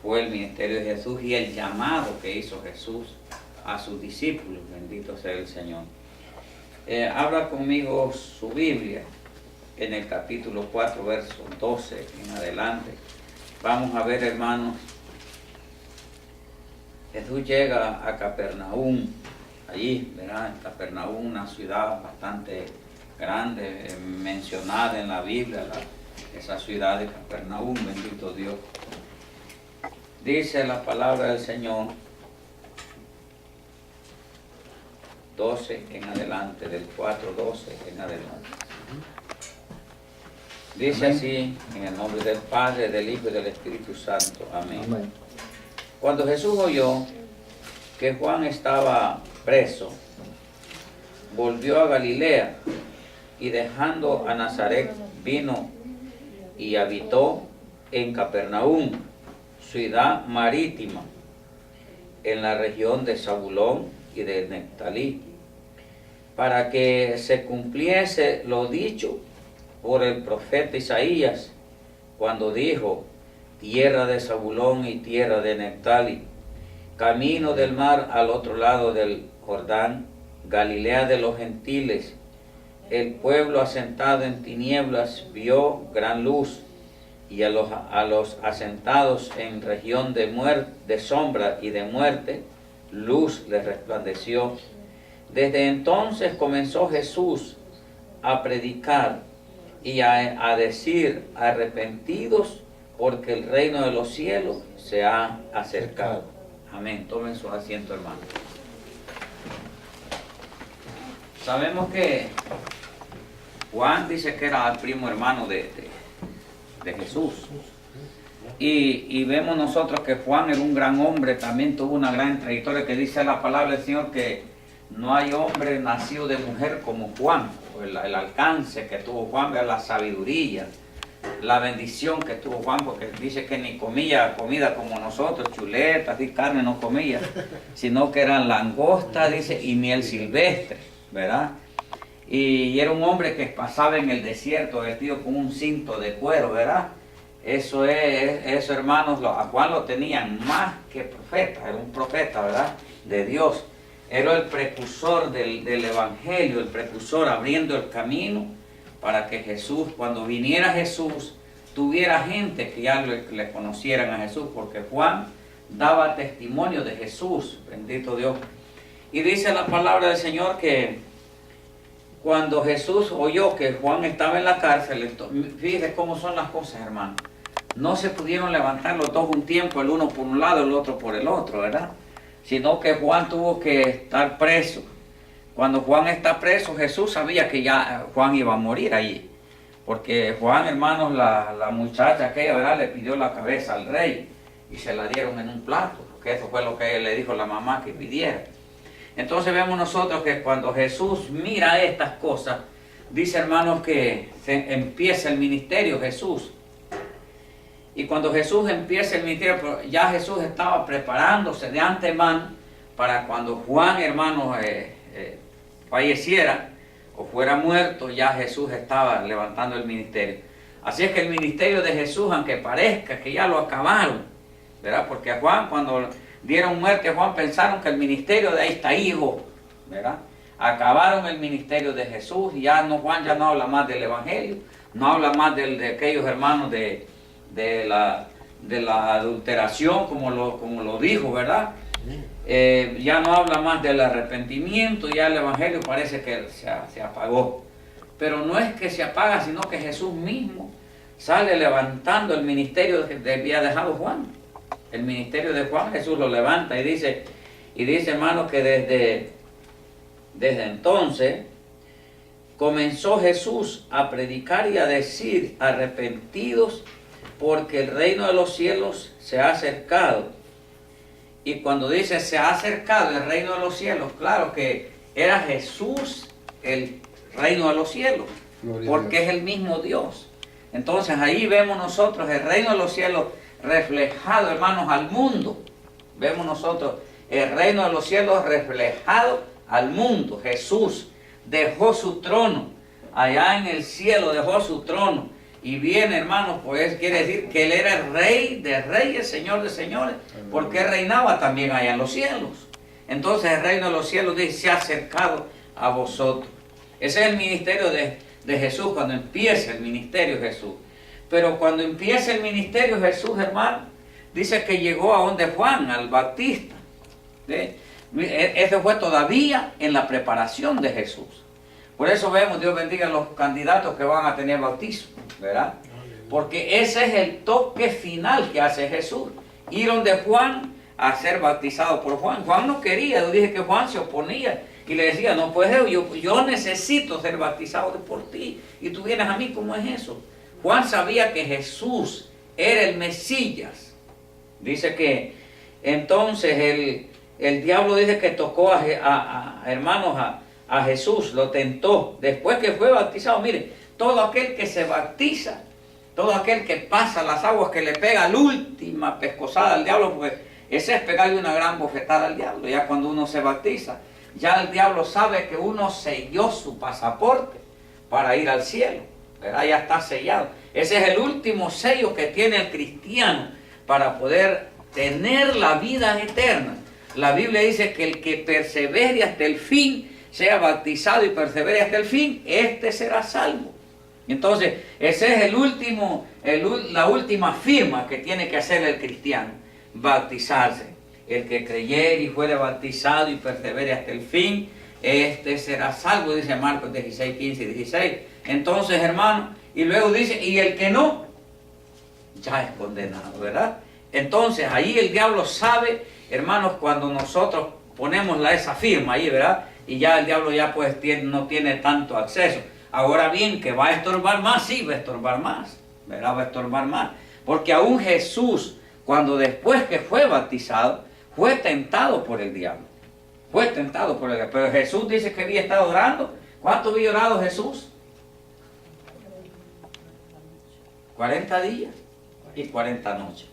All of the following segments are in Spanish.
fue el ministerio de Jesús y el llamado que hizo Jesús a sus discípulos. Bendito sea el Señor. Habla conmigo su Biblia en el capítulo 4, verso 12 en adelante. Vamos a ver, hermanos, Jesús llega a Capernaum, allí, ¿verdad? En Capernaum, una ciudad bastante grande, mencionada en la Biblia, esa ciudad de Capernaum, bendito Dios. Dice la palabra del Señor, 12 en adelante, del 4:12 en adelante. Dice así, en el nombre del Padre, del Hijo y del Espíritu Santo. Amén. Amén. Cuando Jesús oyó que Juan estaba preso, volvió a Galilea y dejando a Nazaret vino y habitó en Capernaum, ciudad marítima, en la región de Zabulón y de Neftalí, para que se cumpliese lo dicho por el profeta Isaías, cuando dijo: tierra de Zabulón y tierra de Neftalí, camino del mar al otro lado del Jordán, Galilea de los gentiles. El pueblo asentado en tinieblas vio gran luz, y a los asentados en región de sombra y de muerte, luz les resplandeció. Desde entonces comenzó Jesús a predicar y a decir: arrepentidos, porque el reino de los cielos se ha acercado. Amén. Tomen su asiento, hermano. Sabemos que Juan dice que era el primo hermano de Jesús. Y vemos nosotros que Juan era un gran hombre, también tuvo una gran trayectoria, que dice la palabra del Señor que no hay hombre nacido de mujer como Juan. El alcance que tuvo Juan, la sabiduría, la bendición que tuvo Juan, porque dice que ni comía comida como nosotros, chuletas y carne no comía, sino que eran langostas, dice, y miel silvestre, ¿verdad? Y era un hombre que pasaba en el desierto vestido con un cinto de cuero, ¿verdad? Eso, hermanos, a Juan lo tenían más que profeta, era un profeta, ¿verdad? De Dios. Era el precursor del Evangelio, el precursor abriendo el camino para que Jesús, cuando viniera Jesús, tuviera gente que ya le conocieran a Jesús, porque Juan daba testimonio de Jesús, bendito Dios. Y dice la palabra del Señor que cuando Jesús oyó que Juan estaba en la cárcel, fíjese cómo son las cosas, hermano. No se pudieron levantar los dos un tiempo, el uno por un lado, el otro por el otro, ¿verdad? Sino que Juan tuvo que estar preso. Cuando Juan está preso, Jesús sabía que ya Juan iba a morir allí. Porque Juan, hermanos, la muchacha aquella, ¿verdad?, le pidió la cabeza al rey y se la dieron en un plato, porque eso fue lo que le dijo la mamá que pidiera. Entonces vemos nosotros que cuando Jesús mira estas cosas, dice, hermanos, que empieza el ministerio Jesús. Y cuando Jesús empieza el ministerio, ya Jesús estaba preparándose de antemano para cuando Juan, hermanos, falleciera o fuera muerto, ya Jesús estaba levantando el ministerio. Así es que el ministerio de Jesús, aunque parezca que ya lo acabaron, ¿verdad? Porque a Juan, cuando dieron muerte a Juan, pensaron que el ministerio de ahí está hijo, ¿verdad? Acabaron el ministerio de Jesús y Juan ya no habla más del Evangelio, no habla más de aquellos hermanos de la adulteración, como lo dijo, ¿verdad? Ya no habla más del arrepentimiento, ya el Evangelio parece que se apagó. Pero no es que se apaga, sino que Jesús mismo sale levantando el ministerio que había dejado Juan. El ministerio de Juan, Jesús lo levanta y dice, hermano, que desde entonces comenzó Jesús a predicar y a decir: arrepentidos, porque el reino de los cielos se ha acercado. Y cuando dice se ha acercado el reino de los cielos, claro que era Jesús el reino de los cielos, porque es el mismo Dios. Entonces ahí vemos nosotros el reino de los cielos reflejado, hermanos, al mundo. Vemos nosotros el reino de los cielos reflejado al mundo. Jesús dejó su trono allá en el cielo, dejó su trono Y viene, hermanos, pues quiere decir que Él era el Rey de reyes, Señor de señores, porque Él reinaba también allá en los cielos. Entonces el reino de los cielos dice, se ha acercado a vosotros. Ese es el ministerio de Jesús, cuando empieza el ministerio de Jesús. Pero cuando empieza el ministerio de Jesús, hermano, dice que llegó a donde Juan, al Bautista. Eso fue todavía en la preparación de Jesús. Por eso vemos, Dios bendiga a los candidatos que van a tener bautismo, ¿verdad? Porque ese es el toque final que hace Jesús. Ir donde Juan a ser bautizado por Juan. Juan no quería, yo dije que Juan se oponía y le decía, no pues yo necesito ser bautizado por ti y tú vienes a mí, ¿cómo es eso? Juan sabía que Jesús era el Mesías. Dice que entonces el diablo dice que tocó hermanos a Jesús, lo tentó después que fue bautizado. Mire, todo aquel que se bautiza, todo aquel que pasa las aguas, que le pega la última pescozada al diablo, porque ese es pegarle una gran bofetada al diablo. Ya cuando uno se bautiza, ya el diablo sabe que uno selló su pasaporte para ir al cielo, ¿verdad? Ya está sellado. Ese es el último sello que tiene el cristiano para poder tener la vida eterna. La Biblia dice que el que persevere hasta el fin, sea bautizado y persevere hasta el fin, este será salvo. Entonces, ese es la última firma que tiene que hacer el cristiano, bautizarse. El que creyere y fuere bautizado y persevere hasta el fin, este será salvo, dice Marcos 16, 15 y 16. Entonces, hermano, y luego dice, y el que no, ya es condenado, ¿verdad? Entonces, ahí el diablo sabe, hermanos, cuando nosotros ponemos esa firma ahí, ¿verdad? Y ya el diablo ya pues no tiene tanto acceso. Ahora bien, que va a estorbar más, sí, va a estorbar más, ¿verdad? Va a estorbar más. Porque aún Jesús, cuando después que fue bautizado, fue tentado por el diablo. Fue tentado por el diablo. Pero Jesús dice que había estado orando. ¿Cuánto había orado Jesús? 40 días y 40 noches.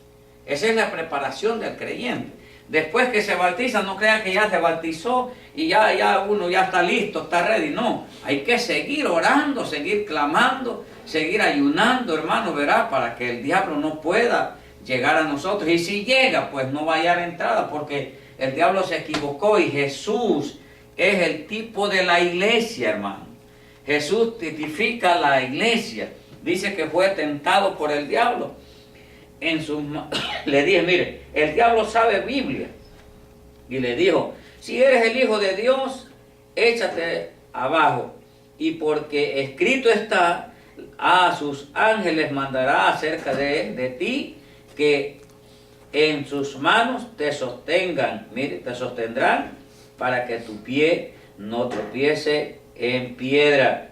Esa es la preparación del creyente. Después que se bautiza, no crean que ya se bautizó y ya uno ya está listo, está ready. No, hay que seguir orando, seguir clamando, seguir ayunando, hermano, ¿verdad? Para que el diablo no pueda llegar a nosotros. Y si llega, pues no va a hallar entrada, porque el diablo se equivocó y Jesús es el tipo de la iglesia, hermano. Jesús tipifica la iglesia. Dice que fue tentado por el diablo. Le dije, mire, el diablo sabe Biblia. Y le dijo, si eres el Hijo de Dios, échate abajo. Y porque escrito está, a sus ángeles mandará acerca de ti, que en sus manos te sostengan, mire, te sostendrán para que tu pie no tropiece en piedra.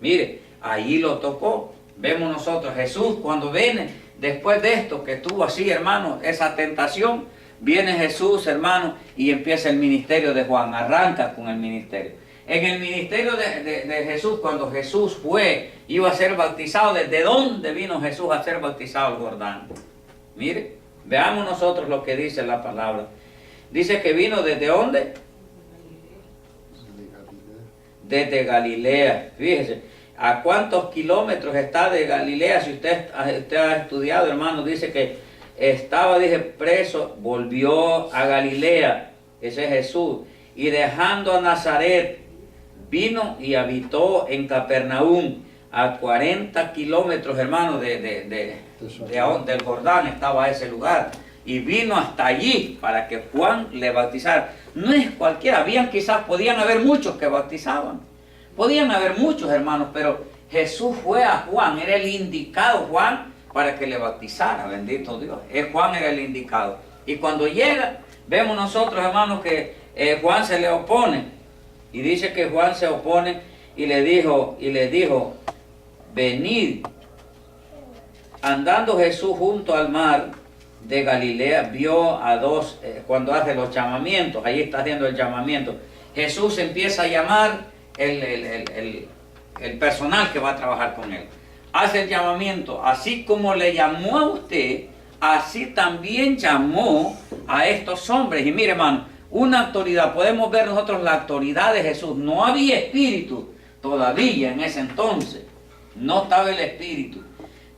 Mire, allí lo tocó. Vemos nosotros, Jesús cuando viene, después de esto que tuvo así, hermano, esa tentación, viene Jesús, hermano, y empieza el ministerio de Juan, arranca con el ministerio. En el ministerio de Jesús, cuando Jesús iba a ser bautizado, ¿desde dónde vino Jesús a ser bautizado al Jordán? Mire, veamos nosotros lo que dice la palabra. Dice que vino ¿desde dónde? Desde Galilea. Fíjese, ¿a cuántos kilómetros está de Galilea? Si usted ha estudiado, hermano, dice que estaba, preso, volvió a Galilea, ese es Jesús, y dejando a Nazaret, vino y habitó en Capernaum, a 40 kilómetros, hermano, del Jordán estaba ese lugar, y vino hasta allí para que Juan le bautizara. No es cualquiera, podían haber muchos que bautizaban, podían haber muchos, hermanos, pero Jesús fue a Juan, era el indicado Juan para que le bautizara, bendito Dios. Juan era el indicado. Y cuando llega, vemos nosotros, hermanos, que Juan se le opone. Y dice que Juan se opone y le dijo, venid. Andando Jesús junto al mar de Galilea, vio a dos, cuando hace los llamamientos, ahí está haciendo el llamamiento. Jesús empieza a llamar el personal que va a trabajar con él. Hace el llamamiento, así como le llamó a usted, así también llamó a estos hombres. Y mire, hermano, una autoridad, podemos ver nosotros la autoridad de Jesús. No había espíritu todavía en ese entonces, no estaba el espíritu.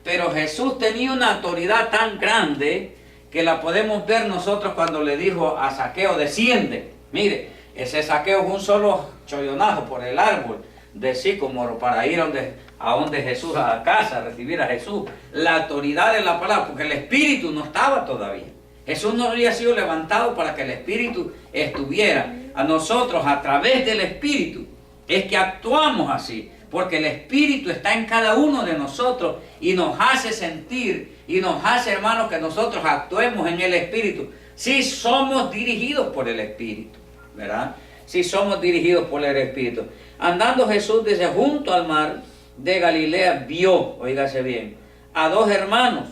Pero Jesús tenía una autoridad tan grande que la podemos ver nosotros cuando le dijo a Zaqueo, desciende. Mire, ese Zaqueo es un solo chollonazo por el árbol de sicómoro para ir a donde Jesús, a la casa, a recibir a Jesús. La autoridad de la palabra, porque el Espíritu no estaba todavía. Jesús no había sido levantado para que el Espíritu estuviera. A nosotros, a través del Espíritu, es que actuamos así. Porque el Espíritu está en cada uno de nosotros y nos hace sentir y nos hace, hermanos, que nosotros actuemos en el Espíritu. Si somos dirigidos por el Espíritu, ¿verdad? Si somos dirigidos por el Espíritu. Andando Jesús desde junto al mar de Galilea, vio, oígase bien, a dos hermanos,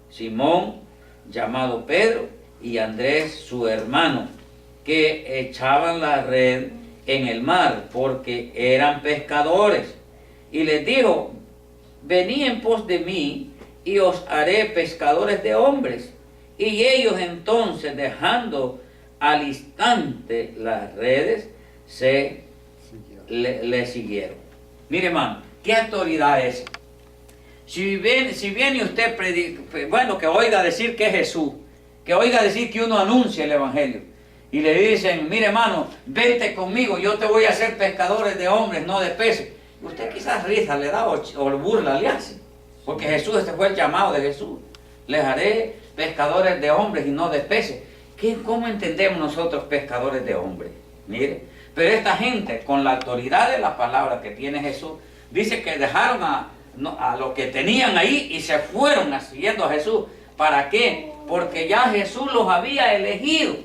Simón, llamado Pedro, y Andrés, su hermano, que echaban la red en el mar, porque eran pescadores. Y les dijo, venid en pos de mí, y os haré pescadores de hombres. Y ellos entonces, dejando al instante las redes, le siguieron. Mire, hermano, ¿qué autoridad es? Si viene usted, bueno, que oiga decir que es Jesús, que oiga decir que uno anuncia el Evangelio, y le dicen, mire, hermano, vente conmigo, yo te voy a hacer pescadores de hombres, no de peces. Usted quizás risa le da o burla le hace, porque Jesús, este fue el llamado de Jesús. Les haré pescadores de hombres y no de peces. ¿Cómo entendemos nosotros pescadores de hombres? Mire, pero esta gente, con la autoridad de la palabra que tiene Jesús, dice que dejaron a lo que tenían ahí y se fueron siguiendo a Jesús. ¿Para qué? Porque ya Jesús los había elegido.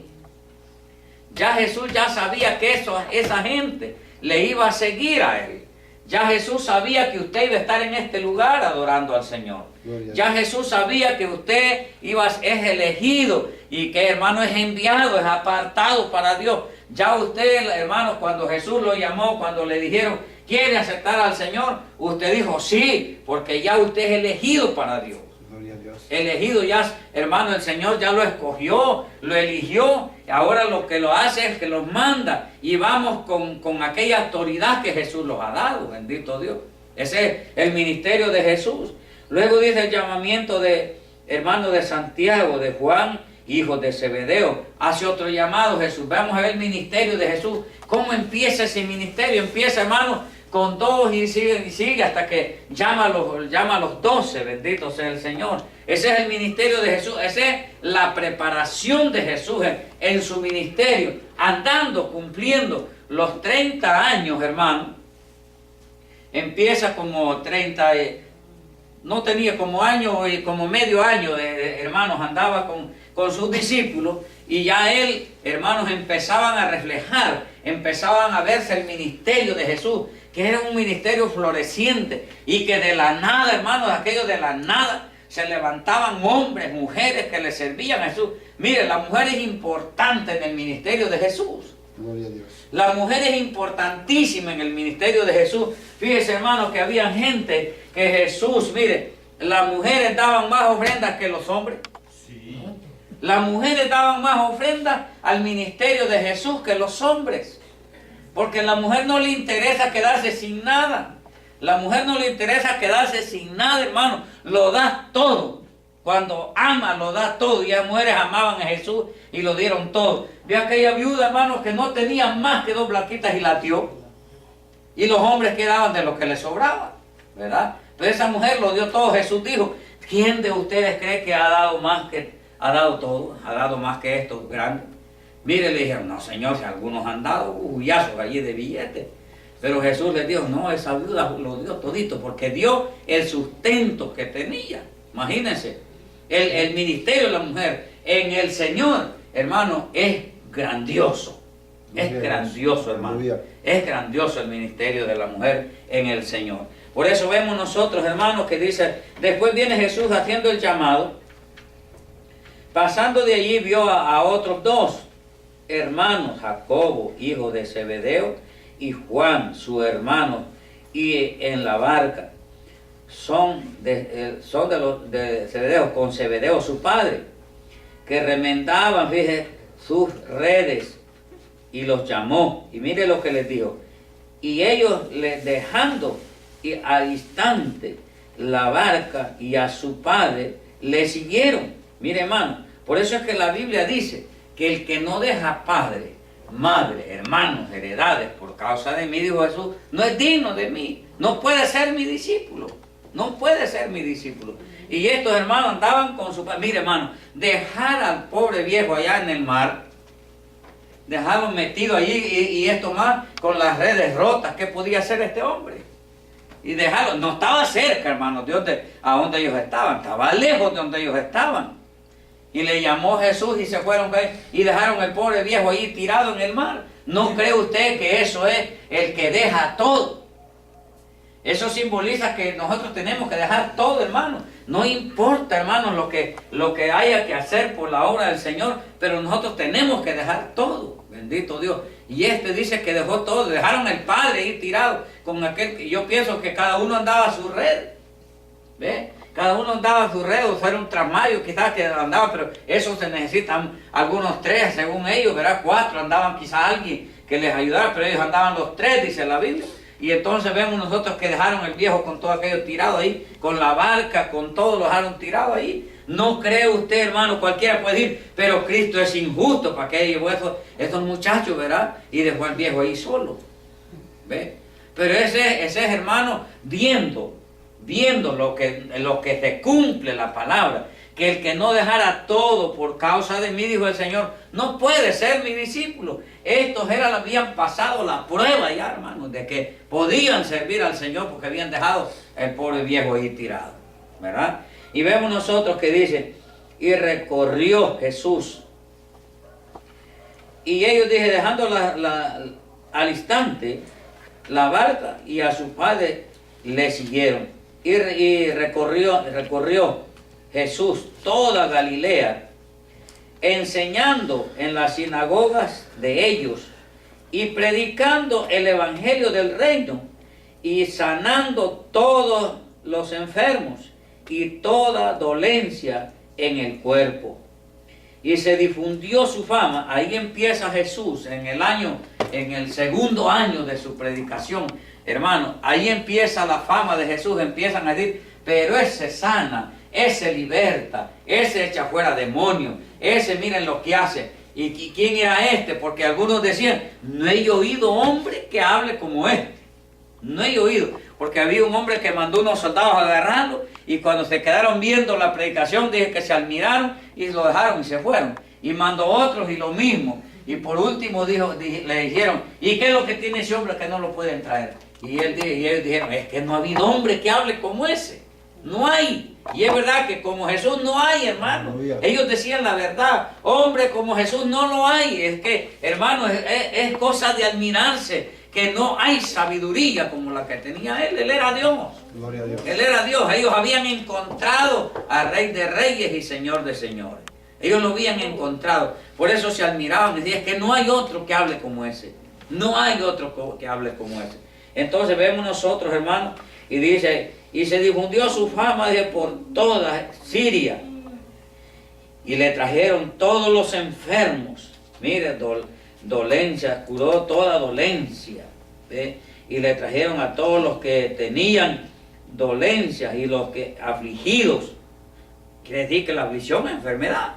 Ya Jesús ya sabía que esa gente le iba a seguir a él. Ya Jesús sabía que usted iba a estar en este lugar adorando al Señor. Ya Jesús sabía que usted es elegido y que, hermano, es enviado, es apartado para Dios. Ya usted, hermano, cuando Jesús lo llamó, cuando le dijeron, ¿quiere aceptar al Señor? Usted dijo, sí, porque ya usted es elegido para Dios. Elegido ya, hermano, el Señor ya lo escogió, lo eligió. Ahora lo que lo hace es que los manda y vamos con aquella autoridad que Jesús los ha dado, bendito Dios. Ese es el ministerio de Jesús. Luego dice el llamamiento de hermano de Santiago, de Juan, hijos de Zebedeo. Hace otro llamado Jesús. Vamos a ver el ministerio de Jesús. ¿Cómo empieza ese ministerio? Empieza, hermano, con dos y sigue hasta que llama a los 12, bendito sea el Señor. Ese es el ministerio de Jesús, esa es la preparación de Jesús en su ministerio, andando, cumpliendo los 30 años, hermano. Empieza como 30, no tenía como año y como medio año de hermanos, andaba con sus discípulos y ya él, hermanos, empezaban a reflejar, empezaban a verse el ministerio de Jesús, que era un ministerio floreciente y que de la nada, hermanos, aquello de la nada, se levantaban hombres, mujeres que le servían a Jesús. Mire, la mujer es importante en el ministerio de Jesús. Gloria a Dios. La mujer es importantísima en el ministerio de Jesús. Fíjese, hermano, que había gente que Jesús, mire, las mujeres daban más ofrendas que los hombres. Sí. Las mujeres daban más ofrendas al ministerio de Jesús que los hombres. Porque a la mujer no le interesa quedarse sin nada. La mujer no le interesa quedarse sin nada, hermano. Lo da todo. Cuando ama, lo da todo. Y las mujeres amaban a Jesús y lo dieron todo. Vi a aquella viuda, hermano, que no tenía más que 2 blanquitas y la dio. Y los hombres quedaban de lo que les sobraba, ¿verdad? Pero esa mujer lo dio todo. Jesús dijo, ¿quién de ustedes cree que ha dado más que ha dado todo? ¿Ha dado más que esto grande? Mire, le dijeron, no, Señor, si algunos han dado huyazos allí de billetes. Pero Jesús les dijo, no, esa viuda lo dio todito, porque dio el sustento que tenía. Imagínense, el ministerio de la mujer en el Señor, hermano, es grandioso. Es grandioso, hermano. Es grandioso el ministerio de la mujer en el Señor. Por eso vemos nosotros, hermanos, que dice, después viene Jesús haciendo el llamado. Pasando de allí vio a otros 2 hermanos, Jacobo, hijo de Zebedeo, y Juan, su hermano, y en la barca son de Zebedeo, con Zebedeo su padre, que remendaban, fíjese, sus redes, y los llamó, y mire lo que les dijo, y ellos les dejando y al instante la barca y a su padre le siguieron. Mire, hermano, por eso es que la Biblia dice que el que no deja padre, madre, hermanos, heredades por causa de mí, dijo Jesús, no es digno de mí, no puede ser mi discípulo, no puede ser mi discípulo. Y estos hermanos andaban con su padre. Mire, hermano, dejar al pobre viejo allá en el mar, dejarlo metido allí y esto más con las redes rotas, ¿qué podía hacer este hombre? Y dejarlo, no estaba cerca, hermano, a donde ellos estaban, estaba lejos de donde ellos estaban. Y le llamó Jesús y se fueron y dejaron al pobre viejo ahí tirado en el mar. ¿No cree usted que eso es el que deja todo? Eso simboliza que nosotros tenemos que dejar todo, hermano. No importa, hermanos, lo que haya que hacer por la obra del Señor, pero nosotros tenemos que dejar todo. Bendito Dios. Y este dice que dejó todo. Dejaron el padre ahí tirado con aquel. Yo pienso que cada uno andaba a su red. ¿Ve? Cada uno andaba a su red, o sea, era un trasmayo quizás que andaba, pero eso se necesitan algunos 3, según ellos, ¿verdad? 4, andaban quizás alguien que les ayudara, pero ellos andaban los 3, dice la Biblia. Y entonces vemos nosotros que dejaron el viejo con todo aquello tirado ahí, con la barca, con todo lo dejaron tirado ahí. No cree usted, hermano, cualquiera puede decir, pero Cristo es injusto, ¿para qué llevó esos muchachos, verdad? Y dejó al viejo ahí solo, ¿ve? Pero ese es, hermano, viendo lo que se cumple la palabra, que el que no dejara todo por causa de mí, dijo el Señor, no puede ser mi discípulo. Estos habían pasado la prueba ya, hermanos, de que podían servir al Señor porque habían dejado el pobre viejo ahí tirado, ¿verdad? Y vemos nosotros que dice, y recorrió Jesús. Y ellos, dije, dejando al instante la barca y a su padre le siguieron. Y recorrió Jesús toda Galilea, enseñando en las sinagogas de ellos y predicando el evangelio del reino y sanando todos los enfermos y toda dolencia en el cuerpo. Y se difundió su fama. Ahí empieza Jesús en el segundo año de su predicación. Hermano, ahí empieza la fama de Jesús. Empiezan a decir, pero ese sana, ese liberta, ese echa fuera demonios, ese miren lo que hace. ¿Y quién era este? Porque algunos decían, no he oído hombre que hable como este. No he oído. Porque había un hombre que mandó unos soldados a agarrarlo y cuando se quedaron viendo la predicación, dije que se admiraron y lo dejaron y se fueron. Y mandó otros y lo mismo. Y por último le dijeron, ¿y qué es lo que tiene ese hombre que no lo pueden traer? Y ellos dijeron, es que no ha habido hombre que hable como ese. No hay. Y es verdad que como Jesús no hay, hermano. Ellos decían la verdad. Hombre como Jesús no lo hay. Es que, hermano, es cosa de admirarse que no hay sabiduría como la que tenía él. Él era Dios. Gloria a Dios. Él era Dios. Ellos habían encontrado al Rey de Reyes y Señor de Señores. Ellos lo habían encontrado. Por eso se admiraban y decían, es que no hay otro que hable como ese. No hay otro que hable como ese. Entonces vemos nosotros, hermanos, y dice, y se difundió su fama por toda Siria. Y le trajeron todos los enfermos. Mire, dolencia, curó toda dolencia. ¿Ve? Y le trajeron a todos los que tenían dolencias y los que afligidos. Quiere decir que la aflicción es enfermedad.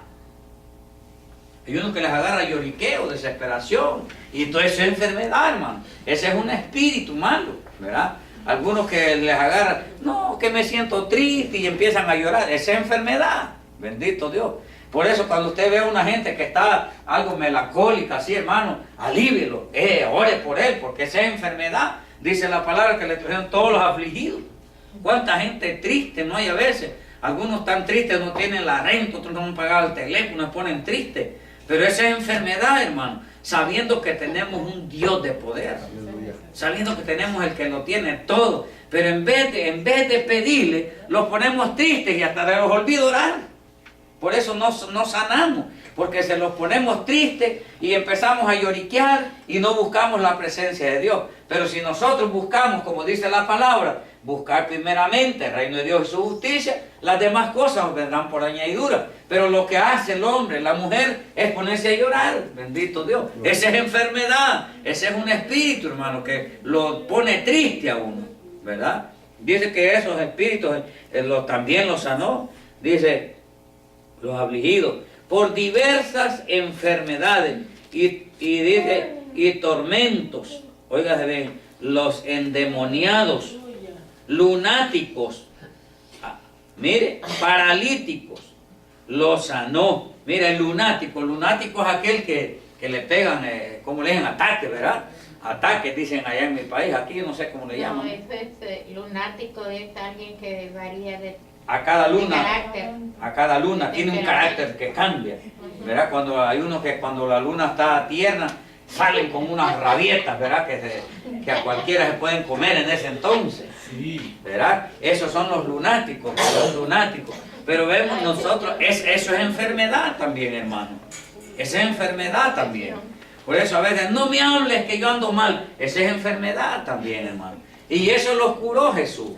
Hay uno que les agarra lloriqueo, desesperación, y todo eso es enfermedad, hermano. Ese es un espíritu malo, ¿verdad? Algunos que les agarran, no, que me siento triste y empiezan a llorar. Esa es enfermedad, bendito Dios. Por eso cuando usted ve a una gente que está algo melancólica, así, hermano, alívielo, ore por él, porque esa es enfermedad. Dice la palabra que le trajeron todos los afligidos. ¿Cuánta gente triste no hay a veces? Algunos están tristes, no tienen la renta, otros no han pagado el teléfono, se ponen tristes. Pero esa es enfermedad, hermano, sabiendo que tenemos un Dios de poder, sabiendo que tenemos el que lo tiene todo, pero en vez de pedirle, los ponemos tristes y hasta les olvida orar. Por eso no sanamos, porque se los ponemos tristes y empezamos a lloriquear y no buscamos la presencia de Dios. Pero si nosotros buscamos, como dice la palabra, buscar primeramente el reino de Dios y su justicia, las demás cosas nos vendrán por añadidura. Pero lo que hace el hombre, la mujer, es ponerse a llorar, bendito Dios. Esa es enfermedad, ese es un espíritu, hermano, que lo pone triste a uno, ¿verdad? Dice que esos espíritus también los sanó. Dice, los afligidos por diversas enfermedades y tormentos. Óigase bien, los endemoniados, lunáticos, mire, paralíticos, los sanó. Mira, el lunático es aquel que le pegan, como le dicen, ataque, ¿verdad? Ataque, dicen allá en mi país, aquí yo no sé cómo le llaman. No, eso es lunático, es alguien que varía de carácter. A cada luna tiene un carácter que cambia, ¿verdad? Cuando hay uno que cuando la luna está tierna, salen con unas rabietas, ¿verdad? Que a cualquiera se pueden comer en ese entonces, ¿verdad? Esos son los lunáticos. Pero vemos nosotros, eso es enfermedad también, hermano. Esa es enfermedad también. Por eso a veces, no me hables que yo ando mal. Esa es enfermedad también, hermano. Y eso lo curó Jesús.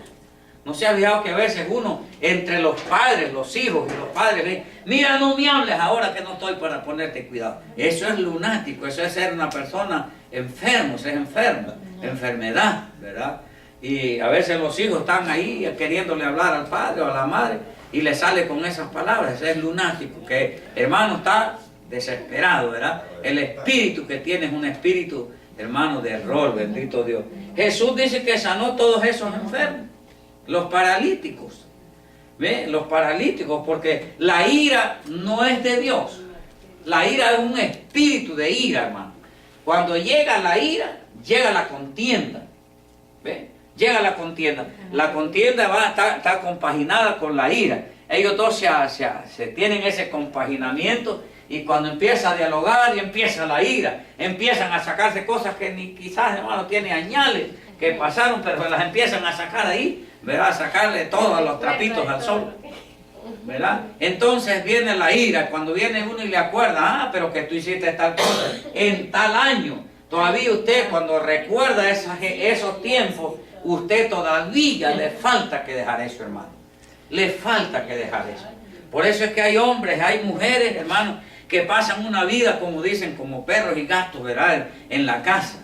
¿No se ha fijado que a veces uno, entre los padres, los hijos y los padres, ven, mira, no me hables ahora que no estoy para ponerte cuidado? Eso es lunático, eso es ser una persona enfermo, ser enfermo, enfermedad, ¿verdad? Y a veces los hijos están ahí queriéndole hablar al padre o a la madre y le sale con esas palabras. Eso es lunático, que hermano está desesperado, ¿verdad? El espíritu que tiene es un espíritu, hermano, de error, bendito Dios. Jesús dice que sanó todos esos enfermos. Los paralíticos, ¿ve? Los paralíticos, porque la ira no es de Dios. La ira es un espíritu de ira, hermano. Cuando llega la ira, llega la contienda, ¿ve? Llega la contienda. La contienda va a estar compaginada con la ira. Ellos dos se tienen ese compaginamiento y cuando empieza a dialogar y empieza la ira, empiezan a sacarse cosas que ni quizás, hermano, tiene añales que pasaron, pero las empiezan a sacar ahí, ¿verdad? A sacarle todos los trapitos al sol, ¿verdad? Entonces viene la ira, cuando viene uno y le acuerda, pero que tú hiciste tal cosa en tal año. Todavía usted, cuando recuerda esos tiempos, usted todavía le falta que dejar eso, hermano. Le falta que dejar eso. Por eso es que hay hombres, hay mujeres, hermano, que pasan una vida, como dicen, como perros y gatos, ¿verdad? En la casa.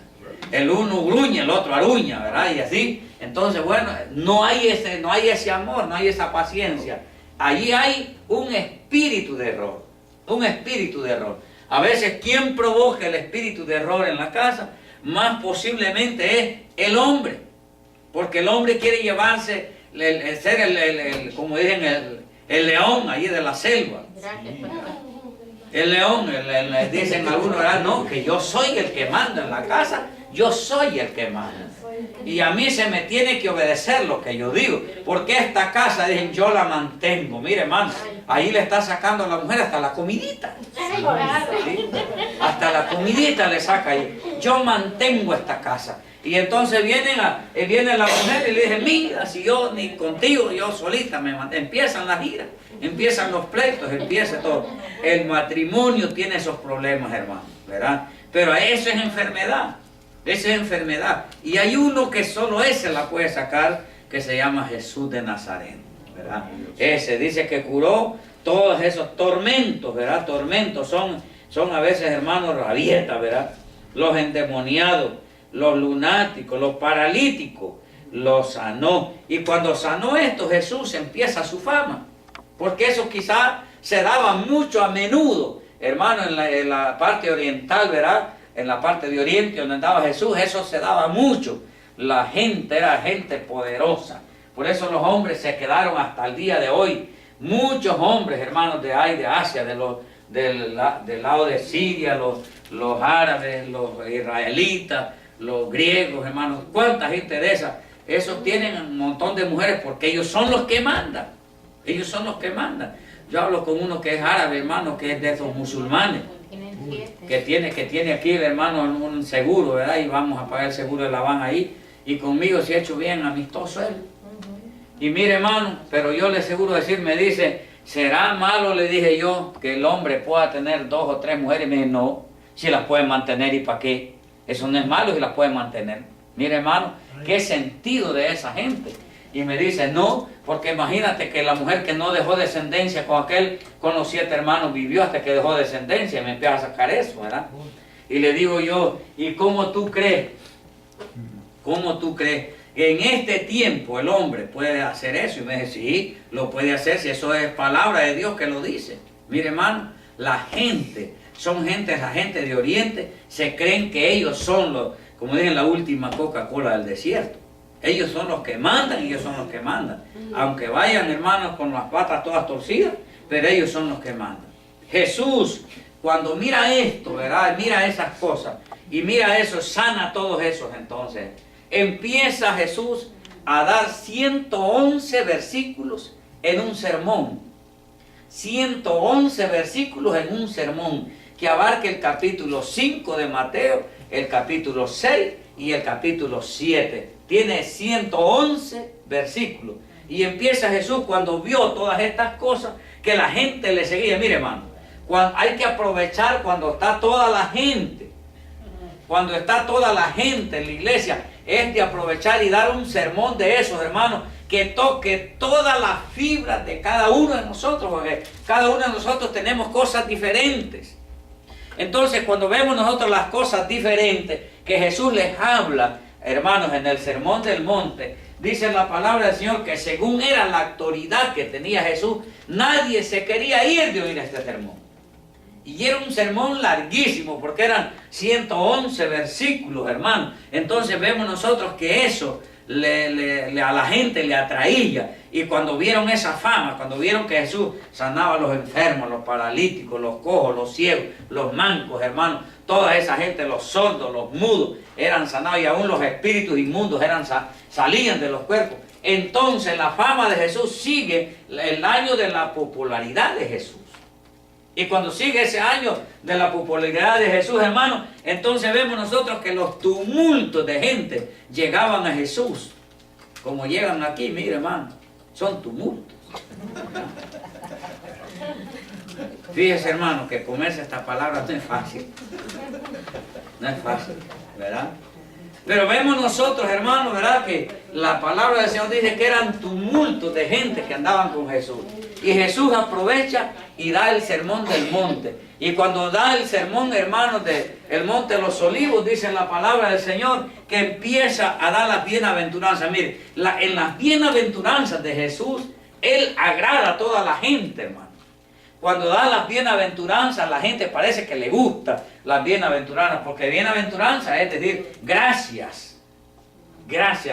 El uno gruñe, el otro aruña, ¿verdad? Y así. Entonces, bueno, no hay ese amor, no hay esa paciencia. Allí hay un espíritu de error. Un espíritu de error. A veces, quien provoca el espíritu de error en la casa, más posiblemente es el hombre. Porque el hombre quiere llevarse, ser como dicen, el león allí de la selva. El león, dicen algunos, ¿verdad? No, que yo soy el que manda en la casa, yo soy el que manda. Y a mí se me tiene que obedecer lo que yo digo, porque esta casa, dicen, yo la mantengo. Mire, hermano, ahí le está sacando a la mujer hasta la comidita. ¿Sí? Hasta la comidita le saca ahí. Yo mantengo esta casa. Y entonces viene la mujer y le dice, mira, si yo ni contigo, yo solita me mantengo. Empiezan las iras, empiezan los pleitos, empieza todo. El matrimonio tiene esos problemas, hermano, ¿verdad? Pero eso es enfermedad. Esa es enfermedad. Y hay uno que solo ese la puede sacar, que se llama Jesús de Nazaret, ¿verdad? Ese dice que curó todos esos tormentos, ¿verdad? Tormentos son a veces, hermanos, rabietas, ¿verdad? Los endemoniados, los lunáticos, los paralíticos, los sanó. Y cuando sanó esto, Jesús empieza su fama. Porque eso quizás se daba mucho a menudo, hermano, en la parte oriental, ¿verdad? En la parte de Oriente donde andaba Jesús, eso se daba mucho. La gente era gente poderosa. Por eso los hombres se quedaron hasta el día de hoy. Muchos hombres, hermanos, de ahí, de Asia, del lado de Siria, los árabes, los israelitas, los griegos, hermanos. ¿Cuánta gente de esa? Esos tienen un montón de mujeres porque ellos son los que mandan. Ellos son los que mandan. Yo hablo con uno que es árabe, hermano, que es de esos musulmanes. Que tiene aquí el hermano un seguro, ¿verdad? Y vamos a pagar el seguro de la van ahí. Y conmigo se ha hecho bien amistoso él. Y mire, hermano, pero yo le seguro decir, me dice, ¿será malo, le dije yo, que el hombre pueda tener 2 o 3 mujeres? Y me dice, no, si las puede mantener, ¿y para qué? Eso no es malo si las puede mantener. Mire, hermano, qué sentido de esa gente. Y me dice, no, porque imagínate que la mujer que no dejó descendencia con los 7 hermanos vivió hasta que dejó descendencia. Y me empieza a sacar eso, ¿verdad? Y le digo yo, ¿y cómo tú crees? ¿Cómo tú crees? que en este tiempo el hombre puede hacer eso. Y me dice, sí, lo puede hacer si eso es palabra de Dios que lo dice. Mire, hermano, la gente de Oriente, se creen que ellos son los, como dicen, la última Coca-Cola del desierto. Ellos son los que mandan y ellos son los que mandan. Aunque vayan, hermanos, con las patas todas torcidas, pero ellos son los que mandan. Jesús, cuando mira esto, ¿verdad? Mira esas cosas y mira eso, sana a todos esos, entonces empieza Jesús a dar 111 versículos en un sermón. 111 versículos en un sermón que abarca el capítulo 5 de Mateo, el capítulo 6 y el capítulo 7. Tiene 111 versículos. Y empieza Jesús cuando vio todas estas cosas que la gente le seguía. Mire, hermano, hay que aprovechar cuando está toda la gente. Cuando está toda la gente en la iglesia, es de aprovechar y dar un sermón de esos, hermanos, que toque todas las fibras de cada uno de nosotros, porque cada uno de nosotros tenemos cosas diferentes. Entonces, cuando vemos nosotros las cosas diferentes que Jesús les habla, hermanos, en el Sermón del Monte, dice la palabra del Señor que según era la autoridad que tenía Jesús, nadie se quería ir de oír este sermón. Y era un sermón larguísimo, porque eran 111 versículos, hermanos. Entonces vemos nosotros que eso a la gente le atraía. Y cuando vieron esa fama, cuando vieron que Jesús sanaba a los enfermos, los paralíticos, los cojos, los ciegos, los mancos, hermanos, toda esa gente, los sordos, los mudos, eran sanados, y aún los espíritus inmundos salían de los cuerpos. Entonces la fama de Jesús sigue el año de la popularidad de Jesús. Y cuando sigue ese año de la popularidad de Jesús, hermano, entonces vemos nosotros que los tumultos de gente llegaban a Jesús. Como llegan aquí, mire, hermano, son tumultos. Fíjese, hermano, que comerse esta palabra no es fácil. No es fácil, ¿verdad? Pero vemos nosotros, hermanos, ¿verdad? Que la palabra del Señor dice que eran tumultos de gente que andaban con Jesús. Y Jesús aprovecha y da el sermón del monte. Y cuando da el sermón, hermanos, del monte de los olivos, dice la palabra del Señor, que empieza a dar las bienaventuranzas. Mire, en las bienaventuranzas de Jesús, Él agrada a toda la gente, hermano. Cuando da las bienaventuranzas, la gente parece que le gusta las bienaventuranzas, porque bienaventuranza es decir, gracias,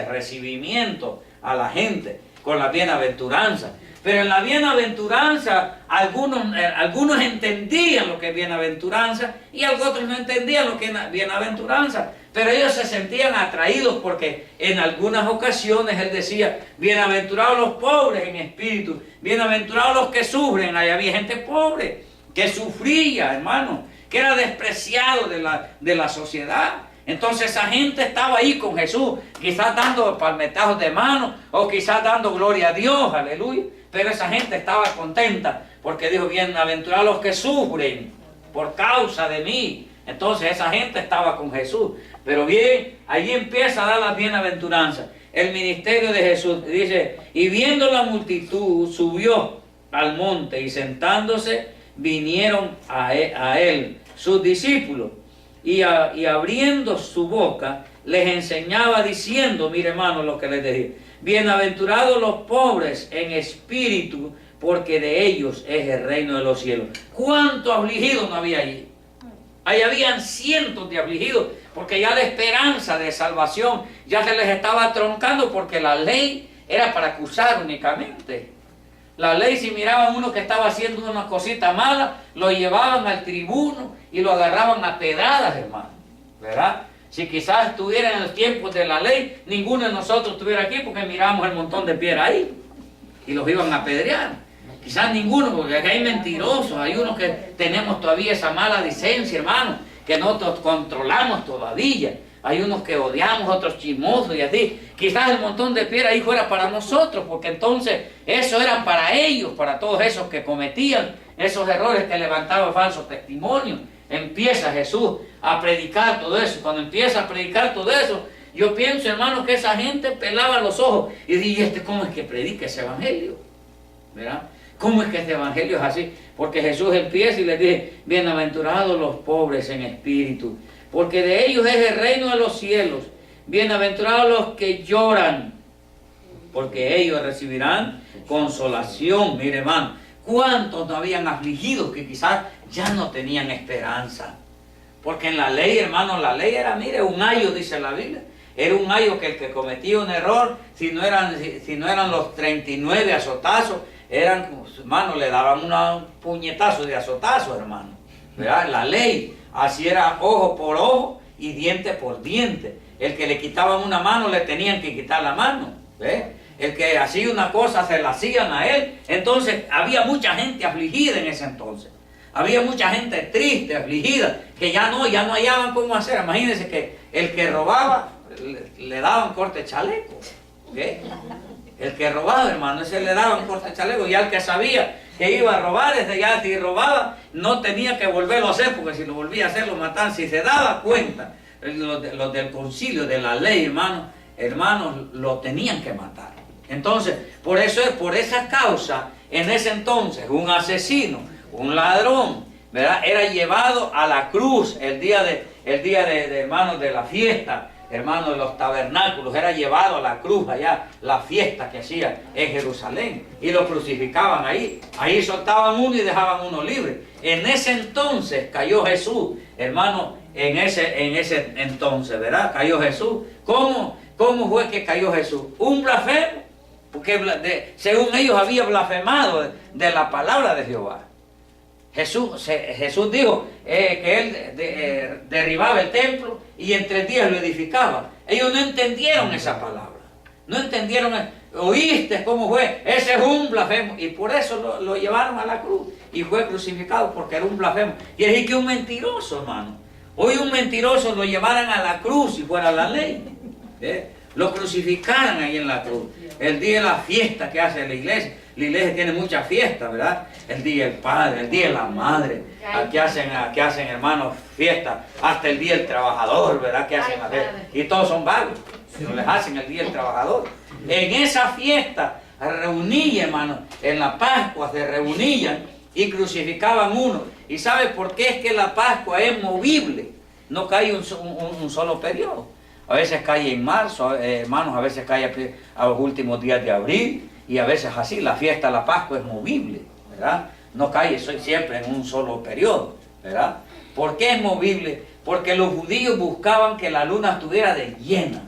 recibimiento a la gente con la bienaventuranza. Pero en la bienaventuranza, algunos entendían lo que es bienaventuranza y otros no entendían lo que es bienaventuranza. Pero ellos se sentían atraídos porque en algunas ocasiones Él decía, bienaventurados los pobres en espíritu, bienaventurados los que sufren. Ahí había gente pobre que sufría, hermano, que era despreciado de la sociedad. Entonces esa gente estaba ahí con Jesús, quizás dando palmetazos de mano o quizás dando gloria a Dios, aleluya. Pero esa gente estaba contenta porque dijo, bienaventurados los que sufren por causa de mí. Entonces esa gente estaba con Jesús. Pero bien, allí empieza a dar las bienaventuranzas. El ministerio de Jesús dice, y viendo la multitud, subió al monte y sentándose, vinieron a él sus discípulos. Y abriendo su boca, les enseñaba diciendo, mire hermano lo que les decía, bienaventurados los pobres en espíritu, porque de ellos es el reino de los cielos. ¿Cuántos afligidos no había allí? Ahí habían cientos de afligidos, porque ya la esperanza de salvación ya se les estaba troncando, porque la ley era para acusar únicamente. La ley, si miraban uno que estaba haciendo una cosita mala, lo llevaban al tribuno y lo agarraban a pedradas, hermano, ¿verdad? Si quizás estuviera en los tiempos de la ley, ninguno de nosotros estuviera aquí porque miramos el montón de piedras ahí y los iban a apedrear. Quizás ninguno, porque aquí hay mentirosos, hay unos que tenemos todavía esa mala licencia, hermano, que nosotros controlamos todavía. Hay unos que odiamos, otros chismosos y así. Quizás el montón de piedras ahí fuera para nosotros, porque entonces eso era para ellos, para todos esos que cometían esos errores, que levantaban falsos testimonios. Empieza Jesús a predicar todo eso. Cuando empieza a predicar todo eso, yo pienso, hermano, que esa gente pelaba los ojos y dice, ¿cómo es que predica ese evangelio? ¿Verdad? ¿Cómo es que este evangelio es así? Porque Jesús empieza y les dice, bienaventurados los pobres en espíritu, porque de ellos es el reino de los cielos. Bienaventurados los que lloran, porque ellos recibirán consolación. Mire, hermano, ¿cuántos no habían afligidos que quizás ya no tenían esperanza? Porque en la ley, hermano, la ley era, mire, un ayo, dice la Biblia. Era un ayo que el que cometía un error, si no eran los 39 azotazos, hermano, le daban un puñetazo de azotazo, hermano. ¿Verdad? La ley, así era ojo por ojo y diente por diente. El que le quitaban una mano, le tenían que quitar la mano. ¿Ves? El que hacía una cosa, se la hacían a él. Entonces, había mucha gente afligida en ese entonces. Había mucha gente triste, afligida, que ya no hallaban cómo hacer. Imagínense que el que robaba, le daban corte chaleco. ¿Ves? El que robaba, hermano, ese le daban corte chaleco. Y al que sabía que iba a robar, ese ya si robaba, no tenía que volverlo a hacer, porque si lo volvía a hacer, lo mataban. Si se daba cuenta, los del concilio, de la ley, hermanos, lo tenían que matar. Entonces, por esa causa, en ese entonces, un asesino, un ladrón, ¿verdad?, era llevado a la cruz el día de hermanos, de la fiesta, hermanos, de los tabernáculos. Era llevado a la cruz allá, la fiesta que hacía en Jerusalén, y lo crucificaban ahí soltaban uno y dejaban uno libre. En ese entonces cayó Jesús, hermano, en ese entonces, ¿verdad?, cayó Jesús. ¿Cómo fue que cayó Jesús? Un blasfemo, porque según ellos había blasfemado de la palabra de Jehová. Jesús dijo que él derribaba el templo y en 3 días lo edificaba. Ellos no entendieron esa palabra. No entendieron. ¿Oíste cómo fue? Ese es un blasfemo. Y por eso lo llevaron a la cruz y fue crucificado, porque era un blasfemo. Y es decir que un mentiroso, hermano. Hoy un mentiroso lo llevaran a la cruz si fuera la ley. Lo crucificaran ahí en la cruz. El día de la fiesta que hace la iglesia. La iglesia tiene muchas fiestas, ¿verdad? El día del Padre, el día de la Madre. Aquí hacen, hermanos, fiestas. Hasta el día del trabajador, ¿verdad? Que hacen y todos son vagos. No les hacen el día del trabajador. En esa fiesta reunían, hermanos, en la Pascua se reunían y crucificaban uno. ¿Y sabe por qué es que la Pascua es movible? No cae un solo periodo. A veces cae en marzo, hermanos, a veces cae a los últimos días de abril. Y a veces así, la fiesta de la Pascua es movible, ¿verdad? No cae siempre en un solo periodo, ¿verdad? ¿Por qué es movible? Porque los judíos buscaban que la luna estuviera de llena,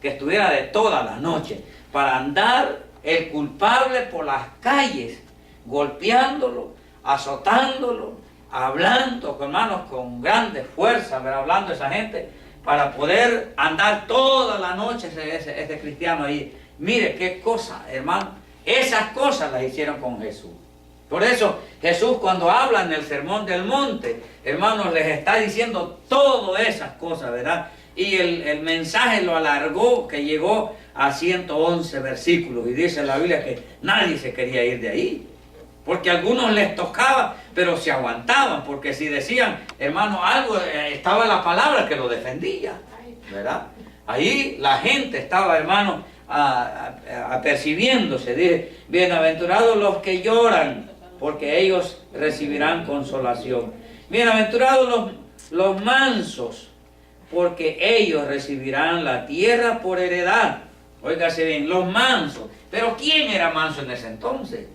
que estuviera de toda la noche, para andar el culpable por las calles, golpeándolo, azotándolo, hablando, hermanos, con grandes fuerzas, ¿verdad?, hablando a esa gente, para poder andar toda la noche ese cristiano ahí. Mire qué cosa, hermano. Esas cosas las hicieron con Jesús. Por eso Jesús, cuando habla en el Sermón del Monte, hermanos, les está diciendo todas esas cosas, ¿verdad? Y el mensaje lo alargó, que llegó a 111 versículos. Y dice la Biblia que nadie se quería ir de ahí. Porque a algunos les tocaba, pero se aguantaban. Porque si decían, hermano, algo, estaba la palabra que lo defendía, ¿verdad? Ahí la gente estaba, hermano, apercibiéndose. Dice, bienaventurados los que lloran, porque ellos recibirán consolación. Bienaventurados los mansos, porque ellos recibirán la tierra por heredad. Óigase bien, los mansos. Pero ¿quién era manso en ese entonces?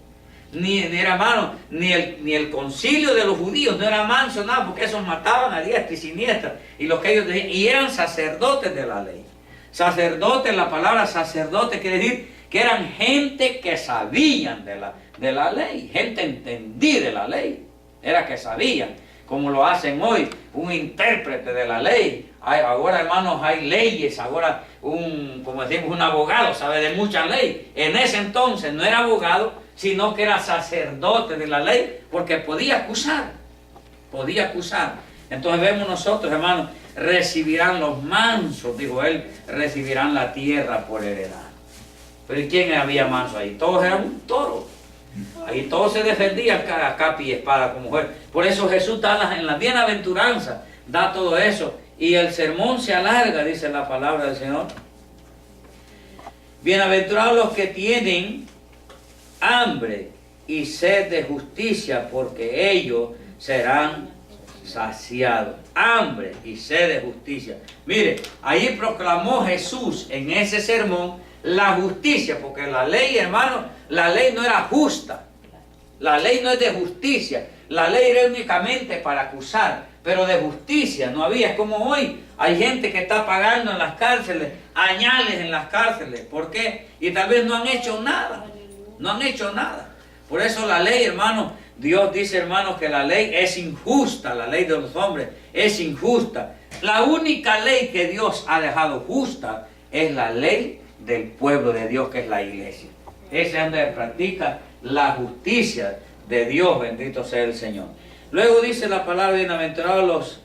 Ni el concilio de los judíos no era manso, nada, porque esos mataban a diestra y siniestra. Y eran sacerdotes de la ley. Sacerdote, la palabra sacerdote quiere decir que eran gente que sabían de la ley, gente entendida de la ley, era que sabían, como lo hacen hoy, un intérprete de la ley. Ahora, hermanos, hay leyes, ahora como decimos, un abogado sabe de mucha ley. En ese entonces no era abogado, sino que era sacerdote de la ley, porque podía acusar. Entonces vemos nosotros, hermanos, recibirán los mansos, dijo él, recibirán la tierra por heredad. Pero ¿y quién había manso ahí? Todos eran un toro. Ahí todos se defendían a capa y espada como mujer. Por eso Jesús da en la bienaventuranza, da todo eso. Y el sermón se alarga, dice la palabra del Señor. Bienaventurados los que tienen hambre y sed de justicia, porque ellos serán saciados, hambre y sed de justicia. Mire, ahí proclamó Jesús en ese sermón la justicia, porque la ley, hermano, la ley no era justa. La ley no es de justicia. La ley era únicamente para acusar, pero de justicia no había. Es como hoy hay gente que está pagando en las cárceles, añales en las cárceles. ¿Por qué? Y tal vez no han hecho nada. No han hecho nada. Por eso la ley, hermano, Dios dice, hermanos, que la ley es injusta. La ley de los hombres es injusta. La única ley que Dios ha dejado justa es la ley del pueblo de Dios, que es la iglesia. Ese es donde practica la justicia de Dios, bendito sea el Señor. Luego dice la palabra, bienaventurados los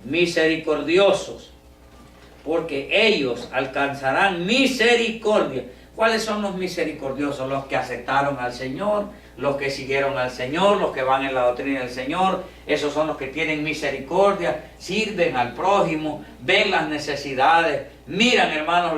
misericordiosos, porque ellos alcanzarán misericordia. ¿Cuáles son los misericordiosos? Los que aceptaron al Señor, los que siguieron al Señor, los que van en la doctrina del Señor. Esos son los que tienen misericordia, sirven al prójimo, ven las necesidades, miran, hermanos,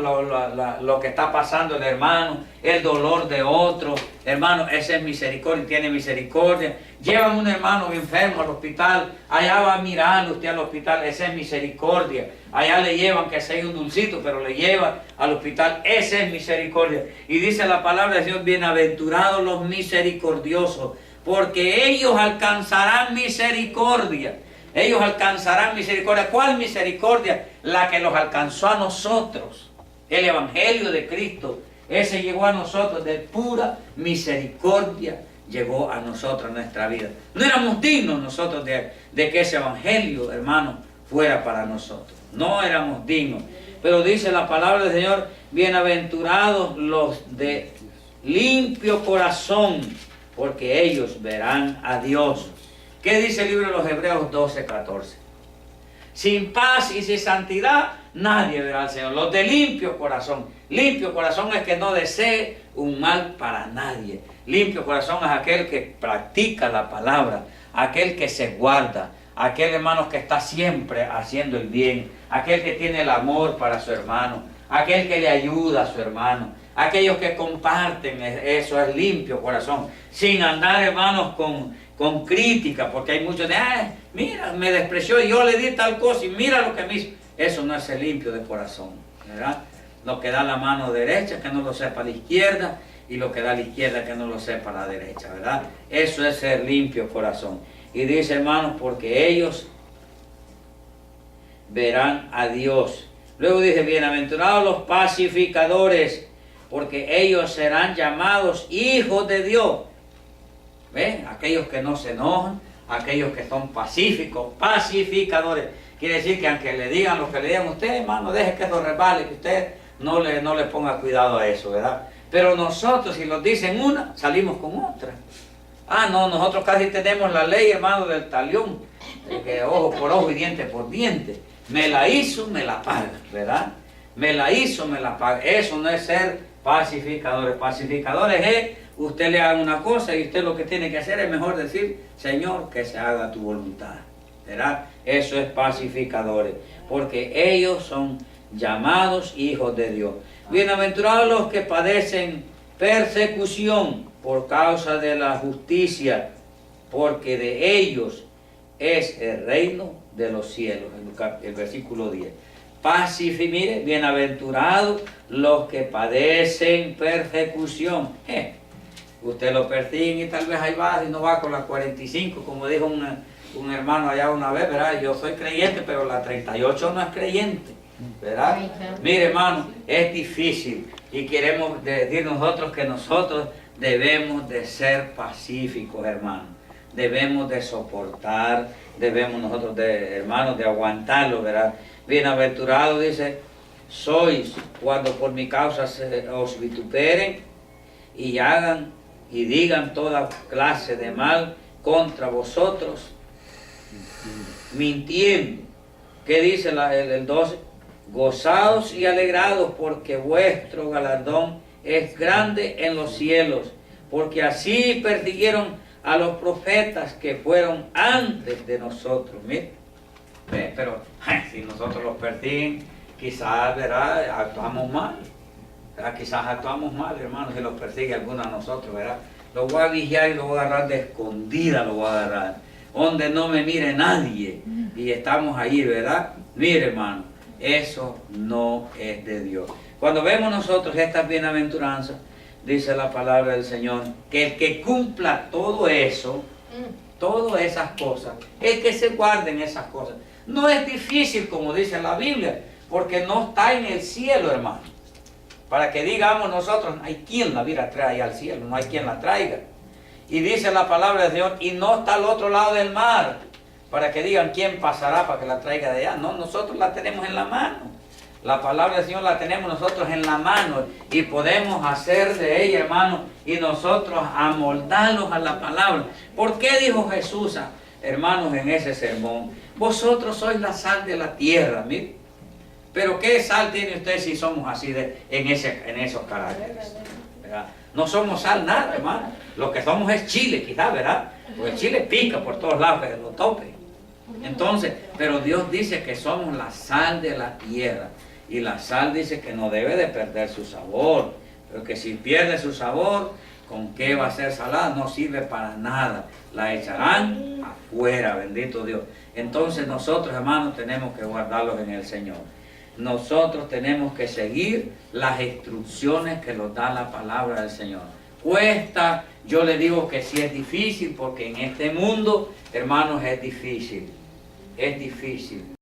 lo que está pasando el hermano, el dolor de otro. Hermano, ese es misericordia, tiene misericordia. Llevan un hermano enfermo al hospital, allá va mirando usted al hospital, ese es misericordia. Allá le llevan que sea un dulcito, pero le llevan al hospital, ese es misericordia. Y dice la palabra de Dios, bienaventurados los misericordiosos, porque ellos alcanzarán misericordia. Ellos alcanzarán misericordia. ¿Cuál misericordia? La que los alcanzó a nosotros. El Evangelio de Cristo, ese llegó a nosotros de pura misericordia. Llegó a nosotros, a nuestra vida. No éramos dignos nosotros de que ese Evangelio, hermano, fuera para nosotros. No éramos dignos. Pero dice la palabra del Señor, bienaventurados los de limpio corazón, porque ellos verán a Dios. ¿Qué dice el libro de los Hebreos 12:14? Sin paz y sin santidad nadie verá al Señor. Los de limpio corazón. Limpio corazón es que no desee un mal para nadie. Limpio corazón es aquel que practica la palabra, aquel que se guarda, aquel, hermano, que está siempre haciendo el bien, aquel que tiene el amor para su hermano, aquel que le ayuda a su hermano, aquellos que comparten. Eso es limpio corazón, sin andar, hermanos, con crítica, porque hay muchos de, mira, me despreció y yo le di tal cosa y mira lo que me hizo. Eso no es ser limpio de corazón, ¿verdad? Lo que da la mano derecha, que no lo sepa la izquierda, y lo que da la izquierda, que no lo sepa la derecha, ¿verdad? Eso es ser limpio corazón. Y dice, hermanos, porque ellos verán a Dios. Luego dice, bienaventurados los pacificadores, porque ellos serán llamados hijos de Dios. ¿Ven? Aquellos que no se enojan, aquellos que son pacíficos, pacificadores. Quiere decir que aunque le digan lo que le digan a usted, hermano, deje que eso resbale, que usted no le ponga cuidado a eso, ¿verdad? Pero nosotros, si nos dicen una, salimos con otra. No, nosotros casi tenemos la ley, hermano, del talión, que ojo por ojo y diente por diente. Me la hizo, me la paga, ¿verdad? Me la hizo, me la paga. Eso no es ser pacificadores. Pacificadores es, usted le haga una cosa y usted lo que tiene que hacer es mejor decir, Señor, que se haga tu voluntad, ¿verdad? Eso es pacificadores, porque ellos son llamados hijos de Dios. Bienaventurados los que padecen persecución por causa de la justicia, porque de ellos es el reino de los cielos. El versículo 10. Mire, bienaventurados los que padecen persecución. Usted lo persigue y tal vez ahí va y no va con la 45, como dijo un hermano allá una vez, ¿verdad? Yo soy creyente, pero la 38 no es creyente, ¿verdad? Mire, hermano, es difícil y queremos decir nosotros que nosotros debemos de ser pacíficos, hermano. Debemos de soportar, debemos nosotros, hermanos, de aguantarlo, ¿verdad? Bienaventurado, dice, sois cuando por mi causa os vituperen y hagan y digan toda clase de mal contra vosotros, mintiendo. ¿Qué dice el 12? Gozaos y alegrados, porque vuestro galardón es grande en los cielos, porque así persiguieron a los profetas que fueron antes de nosotros. Mire, pero si nosotros los persiguen, quizás, ¿verdad?, actuamos mal. ¿Verdad? Quizás actuamos mal, hermanos, si los persigue alguno a nosotros, ¿verdad? Lo voy a vigiar y lo voy a agarrar de escondida, lo voy a agarrar, donde no me mire nadie, y estamos ahí, ¿verdad? Mire, hermano, eso no es de Dios. Cuando vemos nosotros estas bienaventuranzas, dice la palabra del Señor, que el que cumpla todo eso, todas esas cosas, el que se guarde en esas cosas, no es difícil como dice la Biblia, porque no está en el cielo, hermano. Para que digamos nosotros, no hay quien la vida trae al cielo, no hay quien la traiga. Y dice la palabra del Señor, y no está al otro lado del mar, para que digan quién pasará para que la traiga de allá. No, nosotros la tenemos en la mano. La palabra del Señor la tenemos nosotros en la mano y podemos hacer de ella, hermano, y nosotros amoldarlos a la palabra. ¿Por qué dijo Jesús, hermanos, en ese sermón? Vosotros sois la sal de la tierra, mire. Pero ¿qué sal tiene usted si somos así en esos caracteres? ¿Verdad? No somos sal nada, hermano. Lo que somos es chile, quizás, ¿verdad? Porque el chile pica por todos lados, que lo tope. Entonces, pero Dios dice que somos la sal de la tierra. Y la sal dice que no debe de perder su sabor. Pero que si pierde su sabor, ¿con qué va a ser salada? No sirve para nada. La echarán afuera, bendito Dios. Entonces nosotros, hermanos, tenemos que guardarlos en el Señor. Nosotros tenemos que seguir las instrucciones que nos da la palabra del Señor. Cuesta, yo le digo que sí es difícil, porque en este mundo, hermanos, es difícil. Es difícil.